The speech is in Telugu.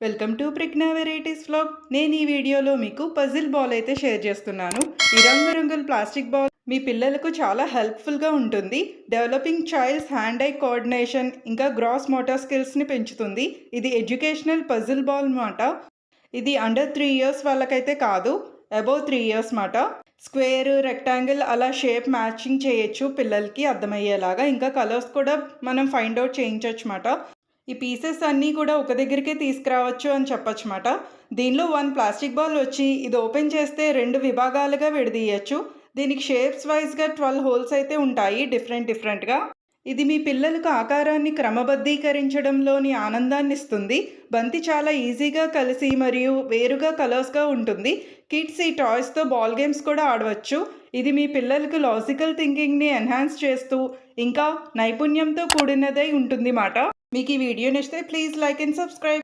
Welcome to Prigna varieties vlog. నేను ఈ వీడియోలో మీకు పజిల్ బాల్ అయితే షేర్ చేస్తున్నాను. ఈ రంగురంగుల ప్లాస్టిక్ బాల్ మీ పిల్లలకు చాలా హెల్ప్ఫుల్గా ఉంటుంది. Developing child's hand eye coordination ఇంకా గ్రాస్ మోటార్ స్కిల్స్ని పెంచుతుంది. ఇది ఎడ్యుకేషనల్ పజిల్ బాల్ మాట. ఇది అండర్ 3 ఇయర్స్ వాళ్ళకైతే కాదు, అబోవ్ 3 ఇయర్స్ మాట. స్క్వేర్, రెక్టాంగిల్ అలా షేప్ మ్యాచింగ్ చేయొచ్చు పిల్లలకి అర్థమయ్యేలాగా. ఇంకా కలర్స్ కూడా మనం ఫైండ్ అవుట్ చేయించవచ్చు మాట. ఈ పీసెస్ అన్నీ కూడా ఒక దగ్గరికే తీసుకురావచ్చు అని చెప్పొచ్చు మాట. దీనిలో 1 ప్లాస్టిక్ బాల్ వచ్చి ఇది ఓపెన్ చేస్తే 2 విభాగాలుగా విడదీయచ్చు. దీనికి షేప్స్ వైజ్గా 12 హోల్స్ అయితే ఉంటాయి డిఫరెంట్గా. ఇది మీ పిల్లలకు ఆకారాన్ని క్రమబద్ధీకరించడంలోని ఆనందాన్ని ఇస్తుంది. బంతి చాలా ఈజీగా కలిసి మరియు వేరుగా కలర్స్గా ఉంటుంది. కిడ్స్ ఈ టాయ్స్తో బాల్ గేమ్స్ కూడా ఆడవచ్చు. ఇది మీ పిల్లలకు లాజికల్ థింకింగ్ని ఎన్హాన్స్ చేస్తూ ఇంకా నైపుణ్యంతో కూడినదై ఉంటుంది మాట. మీకు ఈ వీడియో నచ్చితే ప్లీజ్ లైక్ అండ్ సబ్స్క్రైబ్.